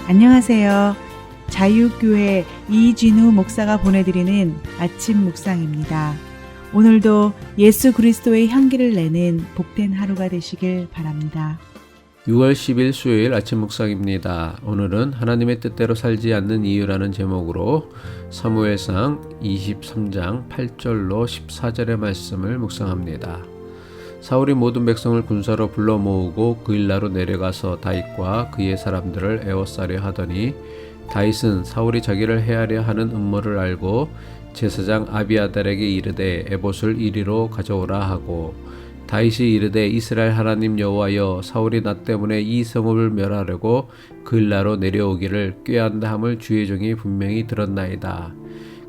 안녕하세요. 자유교회 이진우 목사가 보내드리는 아침 묵상입니다. 오늘도 예수 그리스도의 향기를 내는 복된 하루가 되시길 바랍니다. 6월 10일 수요일 아침 묵상입니다. 오늘은 하나님의 뜻대로 살지 않는 이유라는 제목으로 사무엘상 23장 8절로 14절의 말씀을 묵상합니다. 사울이 모든 백성을 군사로 불러 모으고 그일라로 내려가서 다윗과 그의 사람들을 에워싸려 하더니 다윗은 사울이 자기를 해하려 하는 음모를 알고 제사장 아비아달에게 이르되 에봇을 이리로 가져오라 하고 다윗이 이르되 이스라엘 하나님 여호와여 사울이 나 때문에 이 성읍을 멸하려고 그일라로 내려오기를 꾀한다 함을 주의 종이 분명히 들었나이다.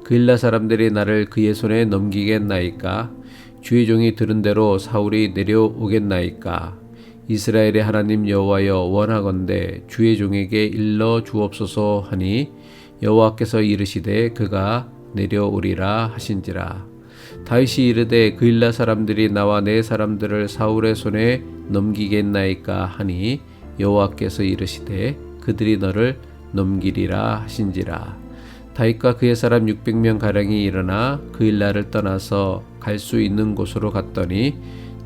그일라 사람들이 나를 그의 손에 넘기겠나이까? 주의 종이 들은 대로 사울이 내려오겠나이까? 이스라엘의 하나님 여호와여 원하건대 주의 종에게 일러 주옵소서 하니 여호와께서 이르시되 그가 내려오리라 하신지라. 다윗이 이르되 그일라 사람들이 나와 내 사람들을 사울의 손에 넘기겠나이까 하니 여호와께서 이르시되 그들이 너를 넘기리라 하신지라. 다윗과 그의 사람 600명 가량이 일어나 그일라를 떠나서 갈 수 있는 곳으로 갔더니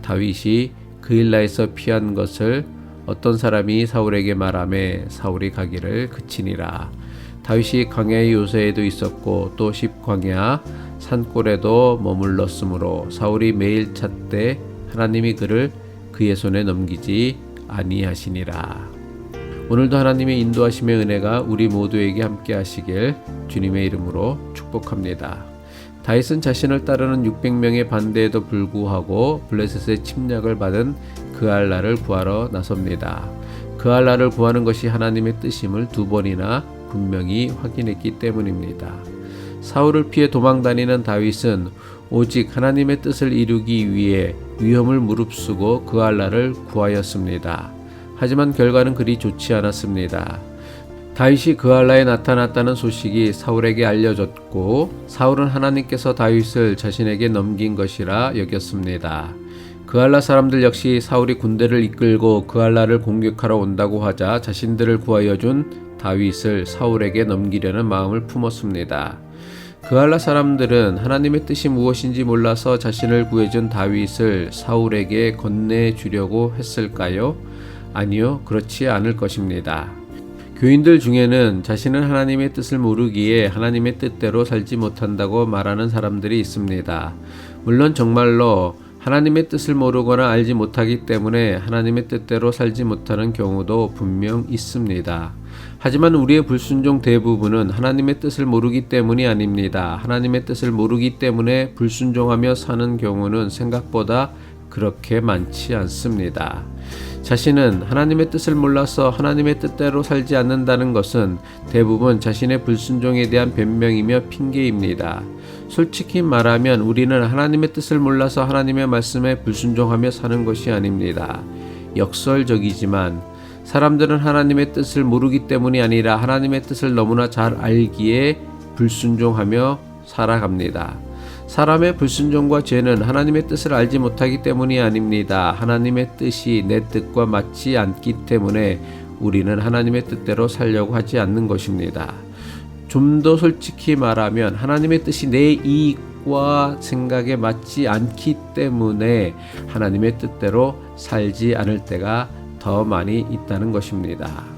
다윗이 그일라에서 피한 것을 어떤 사람이 사울에게 말하매 사울이 가기를 그치니라. 다윗이 광야의 요새에도 있었고 또 십광야 산골에도 머물렀으므로 사울이 매일 찾되 하나님이 그를 그의 손에 넘기지 아니하시니라. 오늘도 하나님의 인도하심의 은혜가 우리 모두에게 함께 하시길 주님의 이름으로 축복합니다. 다윗은 자신을 따르는 600명의 반대에도 불구하고 블레셋의 침략을 받은 그알라를 구하러 나섭니다. 그알라를 구하는 것이 하나님의 뜻임을 2번이나 분명히 확인했기 때문입니다. 사울을 피해 도망다니는 다윗은 오직 하나님의 뜻을 이루기 위해 위험을 무릅쓰고 그알라를 구하였습니다. 하지만 결과는 그리 좋지 않았습니다. 다윗이 그알라에 나타났다는 소식이 사울에게 알려졌고 사울은 하나님께서 다윗을 자신에게 넘긴 것이라 여겼습니다. 그알라 사람들 역시 사울이 군대를 이끌고 그알라를 공격하러 온다고 하자 자신들을 구하여 준 다윗을 사울에게 넘기려는 마음을 품었습니다. 그알라 사람들은 하나님의 뜻이 무엇인지 몰라서 자신을 구해준 다윗을 사울에게 건네주려고 했을까요? 아니요, 그렇지 않을 것입니다. 교인들 중에는 자신은 하나님의 뜻을 모르기에 하나님의 뜻대로 살지 못한다고 말하는 사람들이 있습니다. 물론 정말로 하나님의 뜻을 모르거나 알지 못하기 때문에 하나님의 뜻대로 살지 못하는 경우도 분명 있습니다. 하지만 우리의 불순종 대부분은 하나님의 뜻을 모르기 때문이 아닙니다. 하나님의 뜻을 모르기 때문에 불순종하며 사는 경우는 생각보다 그렇게 많지 않습니다. 자신은 하나님의 뜻을 몰라서 하나님의 뜻대로 살지 않는다는 것은 대부분 자신의 불순종에 대한 변명이며 핑계입니다. 솔직히 말하면 우리는 하나님의 뜻을 몰라서 하나님의 말씀에 불순종하며 사는 것이 아닙니다. 역설적이지만 사람들은 하나님의 뜻을 모르기 때문이 아니라 하나님의 뜻을 너무나 잘 알기에 불순종하며 살아갑니다. 사람의 불순종과 죄는 하나님의 뜻을 알지 못하기 때문이 아닙니다. 하나님의 뜻이 내 뜻과 맞지 않기 때문에 우리는 하나님의 뜻대로 살려고 하지 않는 것입니다. 좀 더 솔직히 말하면 하나님의 뜻이 내 이익과 생각에 맞지 않기 때문에 하나님의 뜻대로 살지 않을 때가 더 많이 있다는 것입니다.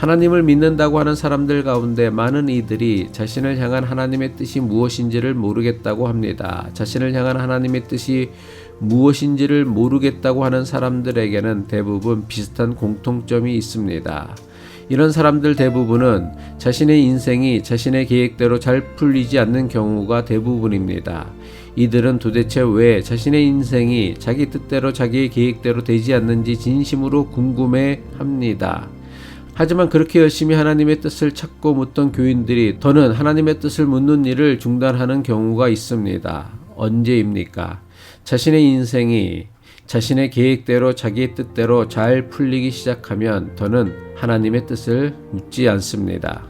하나님을 믿는다고 하는 사람들 가운데 많은 이들이 자신을 향한 하나님의 뜻이 무엇인지를 모르겠다고 합니다. 자신을 향한 하나님의 뜻이 무엇인지를 모르겠다고 하는 사람들에게는 대부분 비슷한 공통점이 있습니다. 이런 사람들 대부분은 자신의 인생이 자신의 계획대로 잘 풀리지 않는 경우가 대부분입니다. 이들은 도대체 왜 자신의 인생이 자기 뜻대로 자기의 계획대로 되지 않는지 진심으로 궁금해합니다. 하지만 그렇게 열심히 하나님의 뜻을 찾고 묻던 교인들이 더는 하나님의 뜻을 묻는 일을 중단하는 경우가 있습니다. 언제입니까? 자신의 인생이 자신의 계획대로 자기의 뜻대로 잘 풀리기 시작하면 더는 하나님의 뜻을 묻지 않습니다.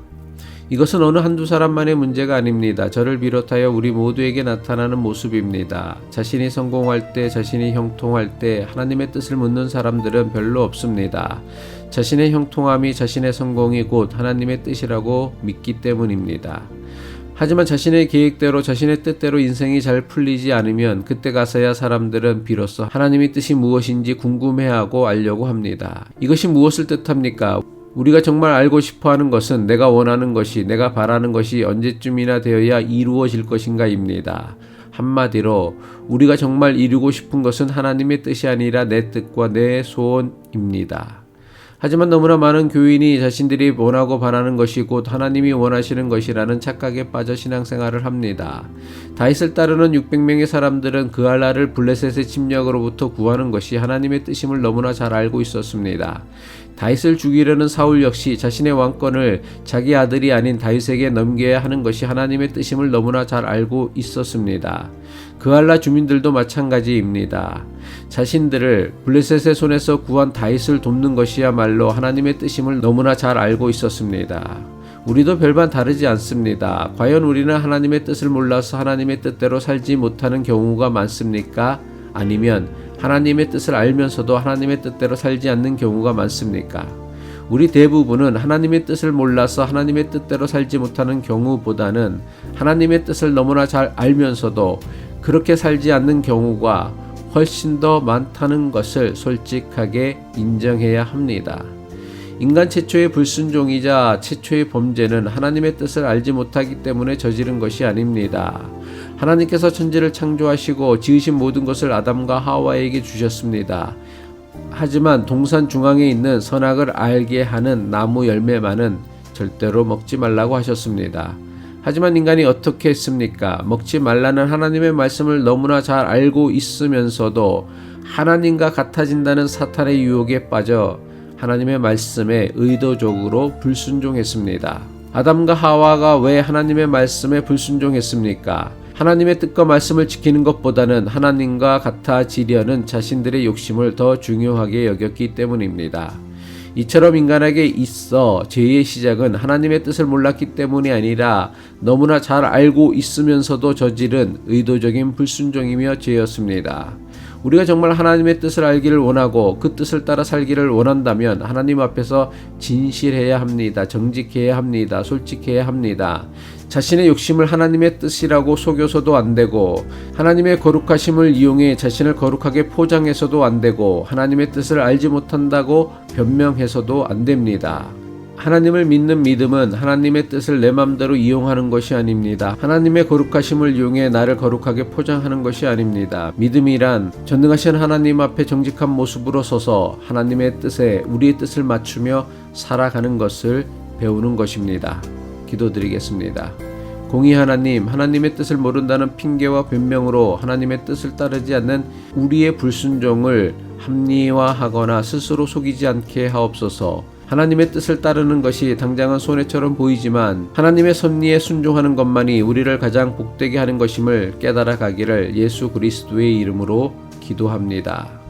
이것은 어느 한두 사람만의 문제가 아닙니다. 저를 비롯하여 우리 모두에게 나타나는 모습입니다. 자신이 성공할 때, 자신이 형통할 때 하나님의 뜻을 묻는 사람들은 별로 없습니다. 자신의 형통함이 자신의 성공이 곧 하나님의 뜻이라고 믿기 때문입니다. 하지만 자신의 계획대로 자신의 뜻대로 인생이 잘 풀리지 않으면 그때 가서야 사람들은 비로소 하나님의 뜻이 무엇인지 궁금해하고 알려고 합니다. 이것이 무엇을 뜻합니까? 우리가 정말 알고 싶어하는 것은 내가 원하는 것이, 내가 바라는 것이 언제쯤이나 되어야 이루어질 것인가입니다. 한마디로 우리가 정말 이루고 싶은 것은 하나님의 뜻이 아니라 내 뜻과 내 소원입니다. 하지만 너무나 많은 교인이 자신들이 원하고 바라는 것이 곧 하나님이 원하시는 것이라는 착각에 빠져 신앙생활을 합니다. 다윗을 따르는 600명의 사람들은 그알라를 블레셋의 침략으로부터 구하는 것이 하나님의 뜻임을 너무나 잘 알고 있었습니다. 다윗을 죽이려는 사울 역시 자신의 왕권을 자기 아들이 아닌 다윗에게 넘겨야 하는 것이 하나님의 뜻임을 너무나 잘 알고 있었습니다. 그알라 주민들도 마찬가지입니다. 자신들을 블레셋의 손에서 구한 다윗을 돕는 것이야말로 하나님의 뜻임을 너무나 잘 알고 있었습니다. 우리도 별반 다르지 않습니다. 과연 우리는 하나님의 뜻을 몰라서 하나님의 뜻대로 살지 못하는 경우가 많습니까? 아니면 하나님의 뜻을 알면서도 하나님의 뜻대로 살지 않는 경우가 많습니까? 우리 대부분은 하나님의 뜻을 몰라서 하나님의 뜻대로 살지 못하는 경우보다는 하나님의 뜻을 너무나 잘 알면서도 그렇게 살지 않는 경우가 훨씬 더 많다는 것을 솔직하게 인정해야 합니다. 인간 최초의 불순종이자 최초의 범죄는 하나님의 뜻을 알지 못하기 때문에 저지른 것이 아닙니다. 하나님께서 천지를 창조하시고 지으신 모든 것을 아담과 하와에게 주셨습니다. 하지만 동산 중앙에 있는 선악을 알게 하는 나무 열매만은 절대로 먹지 말라고 하셨습니다. 하지만 인간이 어떻게 했습니까? 먹지 말라는 하나님의 말씀을 너무나 잘 알고 있으면서도 하나님과 같아진다는 사탄의 유혹에 빠져 하나님의 말씀에 의도적으로 불순종했습니다. 아담과 하와가 왜 하나님의 말씀에 불순종했습니까? 하나님의 뜻과 말씀을 지키는 것보다는 하나님과 같아지려는 자신들의 욕심을 더 중요하게 여겼기 때문입니다. 이처럼 인간에게 있어 죄의 시작은 하나님의 뜻을 몰랐기 때문이 아니라 너무나 잘 알고 있으면서도 저지른 의도적인 불순종이며 죄였습니다. 우리가 정말 하나님의 뜻을 알기를 원하고 그 뜻을 따라 살기를 원한다면 하나님 앞에서 진실해야 합니다. 정직해야 합니다. 솔직해야 합니다. 자신의 욕심을 하나님의 뜻이라고 속여서도 안 되고 하나님의 거룩하심을 이용해 자신을 거룩하게 포장해서도 안 되고 하나님의 뜻을 알지 못한다고 변명해서도 안 됩니다. 하나님을 믿는 믿음은 하나님의 뜻을 내 맘대로 이용하는 것이 아닙니다. 하나님의 거룩하심을 이용해 나를 거룩하게 포장하는 것이 아닙니다. 믿음이란 전능하신 하나님 앞에 정직한 모습으로 서서 하나님의 뜻에 우리의 뜻을 맞추며 살아가는 것을 배우는 것입니다. 기도드리겠습니다. 공의 하나님, 하나님의 뜻을 모른다는 핑계와 변명으로 하나님의 뜻을 따르지 않는 우리의 불순종을 합리화하거나 스스로 속이지 않게 하옵소서. 하나님의 뜻을 따르는 것이 당장은 손해처럼 보이지만 하나님의 섭리에 순종하는 것만이 우리를 가장 복되게 하는 것임을 깨달아 가기를 예수 그리스도의 이름으로 기도합니다.